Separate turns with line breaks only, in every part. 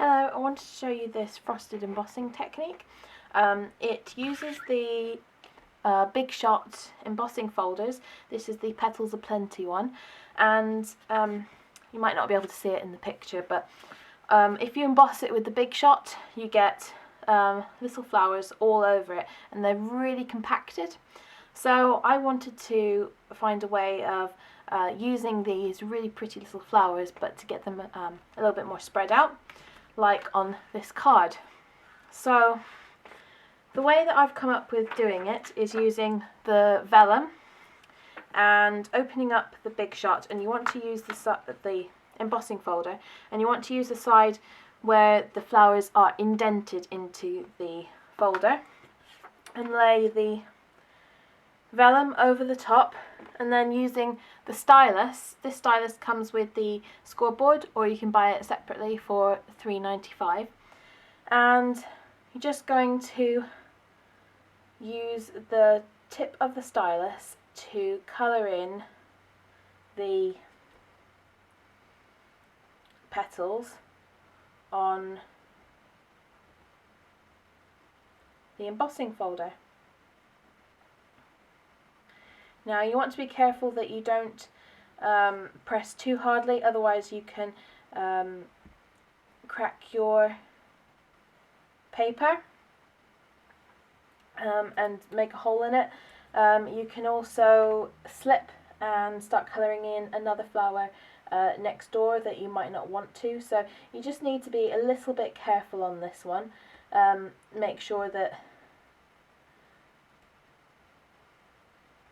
Hello, I wanted to show you this frosted embossing technique. It uses the Big Shot embossing folders. This is the Petals of Plenty one, and you might not be able to see it in the picture, but if you emboss it with the Big Shot, you get little flowers all over it, and they're really compacted. So I wanted to find a way of using these really pretty little flowers, but to get them a little bit more spread out, like on this card. So the way that I've come up with doing it is using the vellum and opening up the Big Shot, and you want to use the embossing folder, and you want to use the side where the flowers are indented into the folder, and lay the vellum over the top, and then using the stylus. This stylus comes with the scoreboard, or you can buy it separately for $3.95, and you're just going to use the tip of the stylus to colour in the petals on the embossing folder. Now you want to be careful that you don't press too hardly, otherwise you can crack your paper and make a hole in it. You can also slip and start colouring in another flower next door that you might not want to, so you just need to be a little bit careful on this one. Make sure that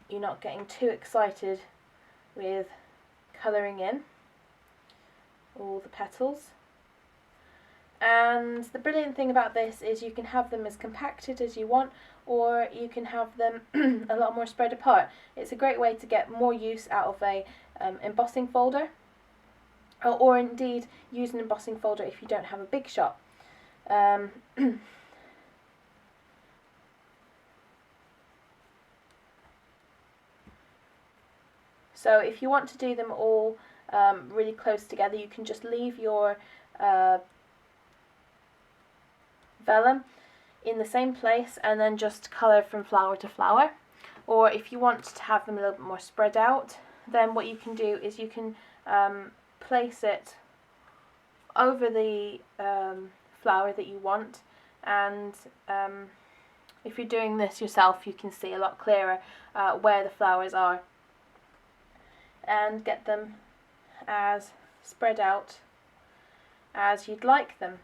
you're not getting too excited with colouring in all the petals. And the brilliant thing about this is you can have them as compacted as you want, or you can have them a lot more spread apart. It's a great way to get more use out of a embossing folder, or indeed use an embossing folder if you don't have a Big Shot. So if you want to do them all really close together, you can just leave your vellum in the same place and then just colour from flower to flower. Or if you want to have them a little bit more spread out, then what you can do is you can place it over the flower that you want, and if you're doing this yourself, you can see a lot clearer where the flowers are, and get them as spread out as you'd like them.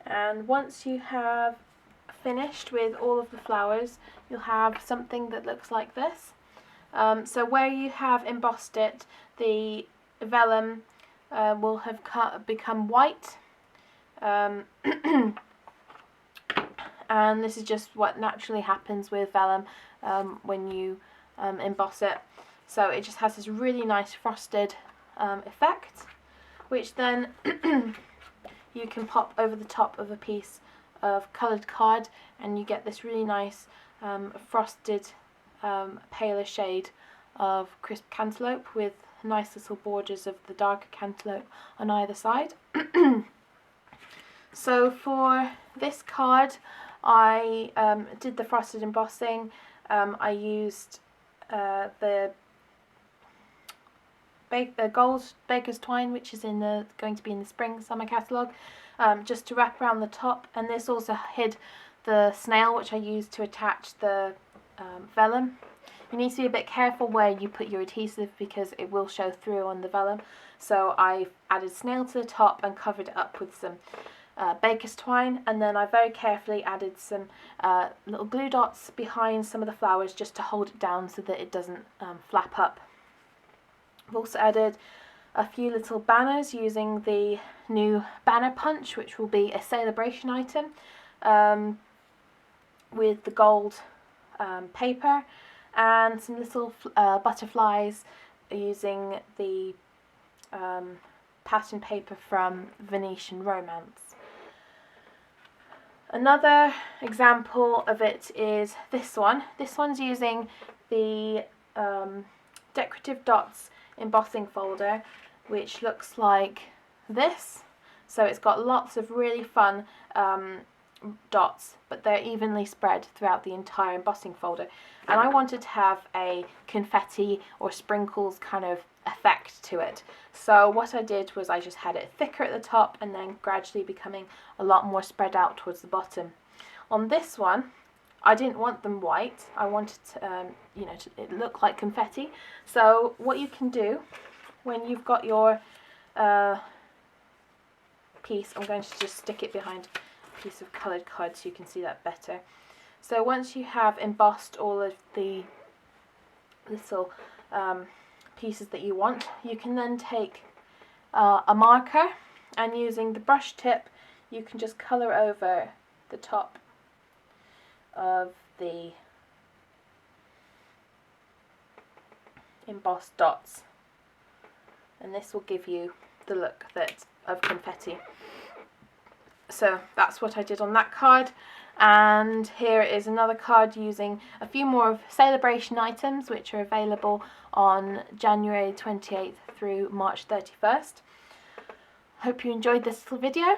And once you have finished with all of the flowers, you'll have something that looks like this. So where you have embossed it, the vellum will have become white, and this is just what naturally happens with vellum when you emboss it. So it just has this really nice frosted effect, which then you can pop over the top of a piece of coloured card, and you get this really nice frosted paler shade of crisp cantaloupe with nice little borders of the darker cantaloupe on either side. So for this card, I did the frosted embossing. I used the gold baker's twine, which is going to be in the spring summer catalogue, just to wrap around the top, and this also hid the snail which I used to attach the vellum. You need to be a bit careful where you put your adhesive because it will show through on the vellum, so I added snail to the top and covered it up with some baker's twine, and then I very carefully added some little glue dots behind some of the flowers just to hold it down so that it doesn't flap up. I've also added a few little banners using the new banner punch, which will be a celebration item, with the gold paper, and some little butterflies using the pattern paper from Venetian Romance. Another example of it is this one. This one's using the Decorative Dots embossing folder, which looks like this. So it's got lots of really fun dots, but they're evenly spread throughout the entire embossing folder. And I wanted to have a confetti or sprinkles kind of effect to it. So what I did was I just had it thicker at the top and then gradually becoming a lot more spread out towards the bottom. On this one, I didn't want them white. I wanted to, it look like confetti. So what you can do when you've got your piece, I'm going to just stick it behind a piece of coloured card so you can see that better. So once you have embossed all of the little pieces that you want, you can then take a marker, and using the brush tip you can just colour over the top of the embossed dots, and this will give you the look of confetti. So that's what I did on that card. And here is another card using a few more of Celebration items, which are available on January 28th through March 31st. Hope you enjoyed this little video.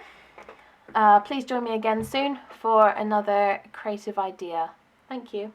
Please join me again soon for another creative idea. Thank you.